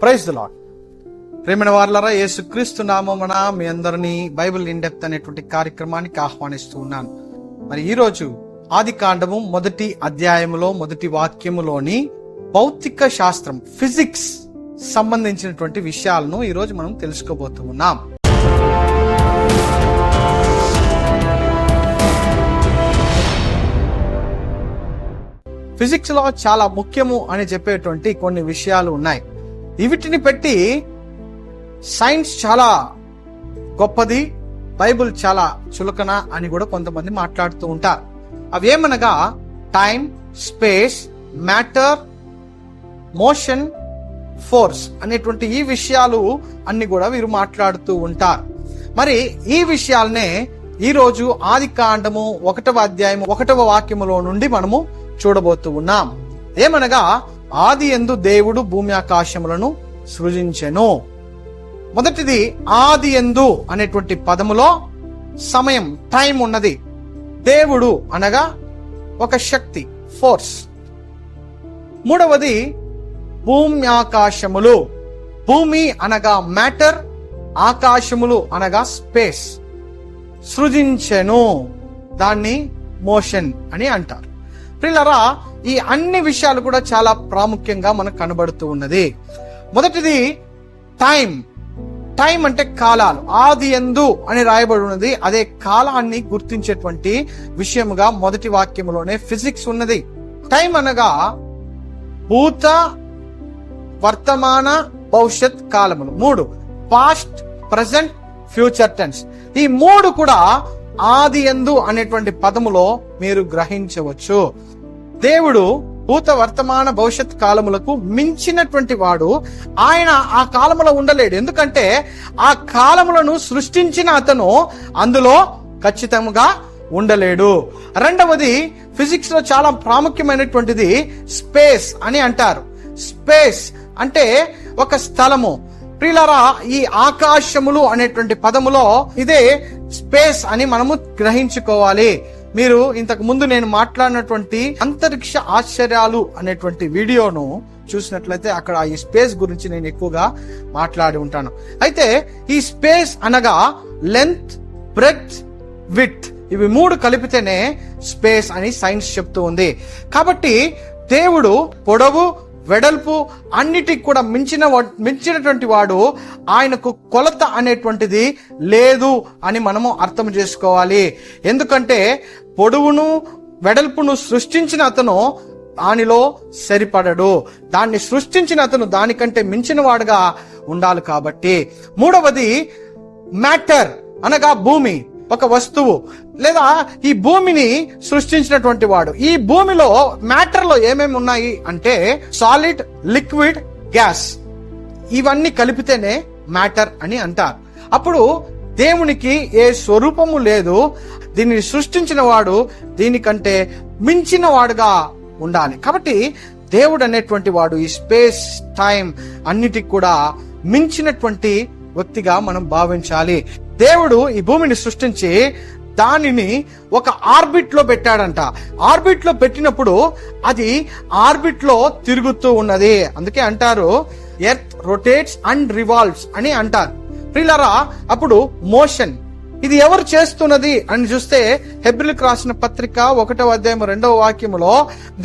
Praise the lord. ప్రేమైన వారలారా, యేసుక్రీస్తు నామమున మీ అందరినీ బైబిల్ ఇన్ డెప్త్ అనేటువంటి కార్యక్రమానికి ఆహ్వానిస్తూ ఉన్నాను. మరి ఈరోజు ఆది కాండము 1వ అధ్యాయములో 1వ వాక్యములోని భౌతిక శాస్త్రం, ఫిజిక్స్ సంబంధించినటువంటి విషయాలను ఈరోజు మనం తెలుసుకోబోతూ ఉన్నాం. ఫిజిక్స్ లో చాలా ముఖ్యము అని చెప్పేటువంటి కొన్ని విషయాలు ఉన్నాయి. వీటిని పెట్టి సైన్స్ చాలా గొప్పది, బైబిల్ చాలా చులకన అని కూడా కొంతమంది మాట్లాడుతూ ఉంటారు. అవి ఏమనగా time, space, matter, motion, force అనేటువంటి ఈ విషయాలు అన్ని కూడా వీరు మాట్లాడుతూ ఉంటారు. మరి ఈ విషయాలనే ఈరోజు ఆది కాండము 1వ అధ్యాయం 1వ వాక్యములో నుండి మనము చూడబోతూ ఉన్నాం. ఏమనగా ఆది యందు దేవుడు భూమి ఆకాశములను సృజించెను. మొదటిది ఆది యందు అనేటువంటి పదములో సమయం, టైం ఉన్నది. దేవుడు అనగా ఒక శక్తి, ఫోర్స్. మూడవది భూమి ఆకాశములు. భూమి అనగా మ్యాటర్, ఆకాశములు అనగా స్పేస్. సృజించెను, దాన్ని మోషన్ అని అంటారు. ప్రియులారా, ఈ అన్ని విషయాలు కూడా చాలా ప్రాముఖ్యంగా మనకు కనబడుతూ ఉన్నది. మొదటిది టైం. టైం అంటే కాలాలు. ఆది యందు అని రాయబడి ఉన్నది. అదే కాలాన్ని గుర్తించేటువంటి విషయముగా మొదటి వాక్యములోనే ఫిజిక్స్ ఉన్నది. టైం అనగా భూత, వర్తమాన, భవిష్యత్ కాలములు. 3 పాస్ట్, ప్రజెంట్, ఫ్యూచర్ టెన్స్. ఈ 3 కూడా ఆది యందు అనేటువంటి పదములో మీరు గ్రహించవచ్చు. దేవుడు భూత, వర్తమాన, భవిష్యత్ కాలములకు మించినటువంటి వాడు. ఆయన ఆ కాలములో ఉండలేడు. ఎందుకంటే ఆ కాలములను సృష్టించిన అతను అందులో ఖచ్చితంగా ఉండలేడు. రెండవది, ఫిజిక్స్ లో చాలా ప్రాముఖ్యమైనటువంటిది స్పేస్ అని అంటారు. స్పేస్ అంటే ఒక స్థలము. ప్రియులారా, ఈ ఆకాశములు అనేటువంటి పదములో ఇదే స్పేస్ అని మనము గ్రహించుకోవాలి. మీరు ఇంతకు ముందు నేను మాట్లాడినటువంటి అంతరిక్ష ఆశ్చర్యాలు అనేటువంటి వీడియోను చూసినట్లయితే అక్కడ ఈ స్పేస్ గురించి నేను ఎక్కువగా మాట్లాడి ఉంటాను. అయితే ఈ స్పేస్ అనగా లెంత్, బ్రెడ్త్, విడ్త్, ఇవి 3 కలిపితేనే స్పేస్ అని సైన్స్ చెప్తూ ఉంది. దేవుడు పొడవు, వెడల్పు అన్నిటికి కూడా మించినటువంటి వాడు. ఆయనకు కొలత అనేటువంటిది లేదు అని మనము అర్థం చేసుకోవాలి. ఎందుకంటే పొడవును, వెడల్పును సృష్టించిన అతను దానిలో సరిపడడు. దాన్ని సృష్టించిన అతను దానికంటే మించిన వాడుగా ఉండాలి. కాబట్టి మూడవది మ్యాటర్ అనగా భూమి, ఒక వస్తువు లేదా ఈ భూమిని సృష్టించినటువంటి వాడు. ఈ భూమిలో మ్యాటర్ లో ఏమేమి ఉన్నాయి అంటే సాలిడ్, లిక్విడ్, గ్యాస్, ఇవన్నీ కలిపితేనే మ్యాటర్ అని అంటారు. అప్పుడు దేవునికి ఏ స్వరూపము లేదు. దీనిని సృష్టించిన వాడు దీనికంటే మించిన వాడుగా ఉండాలి. కాబట్టి దేవుడు అనేటువంటి వాడు ఈ స్పేస్, టైం అన్నిటికి కూడా మించినటువంటి వ్యక్తిగా మనం భావించాలి. దేవుడు ఈ భూమిని సృష్టించి దానిని ఒక ఆర్బిట్ లో పెట్టాడంట. ఆర్బిట్ లో పెట్టినప్పుడు అది ఆర్బిట్ లో తిరుగుతూ ఉన్నది. అందుకే అంటారు ఎర్త్ రొటేట్స్ అండ్ రివాల్వ్స్ అని అంటారు. ప్రియులారా, అప్పుడు మోషన్ ఇది ఎవరు చేస్తున్నది అని చూస్తే హెబ్రీయులకు రాసిన పత్రిక 1వ అధ్యాయం 2వ వాక్యములో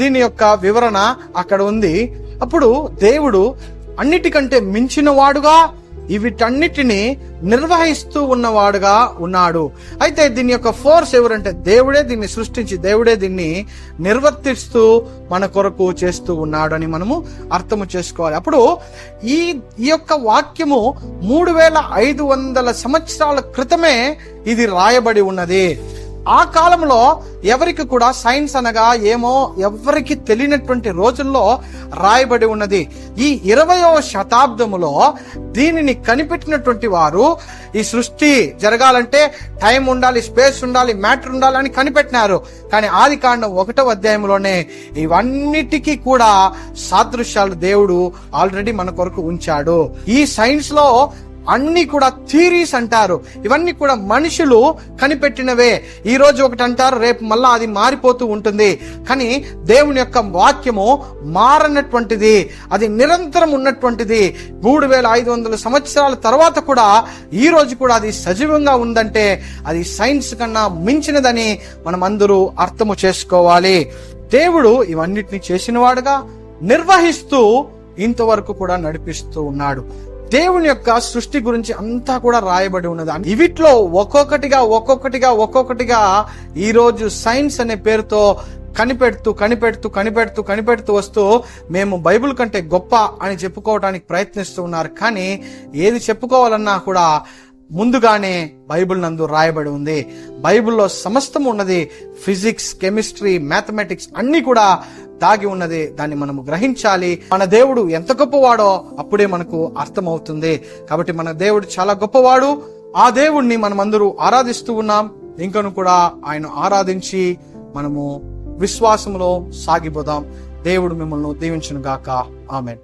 దీని యొక్క వివరణ అక్కడ ఉంది. అప్పుడు దేవుడు అన్నిటికంటే మించిన వాడుగా వీటన్నిటిని నిర్వహిస్తూ ఉన్నవాడుగా ఉన్నాడు. అయితే దీని యొక్క ఫోర్స్ ఎవరంటే దేవుడే దీన్ని సృష్టించి దేవుడే దీన్ని నిర్వర్తిస్తూ మన కొరకు చేస్తూ ఉన్నాడు అని మనము అర్థము చేసుకోవాలి. అప్పుడు ఈ యొక్క వాక్యము 3500 సంవత్సరాల క్రితమే ఇది రాయబడి ఉన్నది. ఆ కాలంలో ఎవరికి కూడా సైన్స్ అనగా ఏమో ఎవరికి తెలియనటువంటి రోజుల్లో రాయబడి ఉన్నది. ఈ 20వ శతాబ్దములో దీనిని కనిపెట్టినటువంటి వారు ఈ సృష్టి జరగాలంటే టైం ఉండాలి, స్పేస్ ఉండాలి, మ్యాటర్ ఉండాలి అని కనిపెట్టినారు. కానీ ఆది కాండం 1వ అధ్యాయంలోనే ఇవన్నిటికీ కూడా సాదృశ్యాలు దేవుడు ఆల్రెడీ మన కొరకు ఉంచాడు. ఈ సైన్స్ లో అన్ని కూడా థియరీస్ అంటారు. ఇవన్నీ కూడా మనుషులు కనిపెట్టినవే. ఈ రోజు ఒకటి అంటారు, రేపు మళ్ళా అది మారిపోతూ ఉంటుంది. కానీ దేవుని యొక్క వాక్యము మారనటువంటిది, అది నిరంతరం ఉన్నటువంటిది. 3500 సంవత్సరాల తర్వాత కూడా ఈ రోజు కూడా అది సజీవంగా ఉందంటే అది సైన్స్ కన్నా మించినదని మనం అందరూ అర్థము చేసుకోవాలి. దేవుడు ఇవన్నిటిని చేసినవాడుగా, నిర్వహిస్తూ ఇంతవరకు కూడా నడిపిస్తూ ఉన్నాడు. దేవుని యొక్క సృష్టి గురించి అంతా కూడా రాయబడి ఉన్నది. ఇవిట్లో ఒక్కొక్కటిగా ఈ రోజు సైన్స్ అనే పేరుతో కనిపెడుతూ వస్తూ మేము బైబిల్ కంటే గొప్ప అని చెప్పుకోవడానికి ప్రయత్నిస్తూ ఉన్నారు. కానీ ఏది చెప్పుకోవాలన్నా కూడా ముందుగానే బైబిల్ నందు రాయబడి ఉంది. బైబిల్లో సమస్తం ఉన్నది. ఫిజిక్స్, కెమిస్ట్రీ, మ్యాథమెటిక్స్ అన్ని కూడా దాగి ఉన్నది. దాన్ని మనము గ్రహించాలి. మన దేవుడు ఎంత గొప్పవాడో అప్పుడే మనకు అర్థమవుతుంది. కాబట్టి మన దేవుడు చాలా గొప్పవాడు. ఆ దేవుణ్ణి మనమందరూ ఆరాధిస్తూ ఉన్నాం. ఇంకను కూడా ఆయన ఆరాధించి మనము విశ్వాసంలో సాగిపోదాం. దేవుడు మిమ్మల్ని దీవించును గాక. ఆమేన్.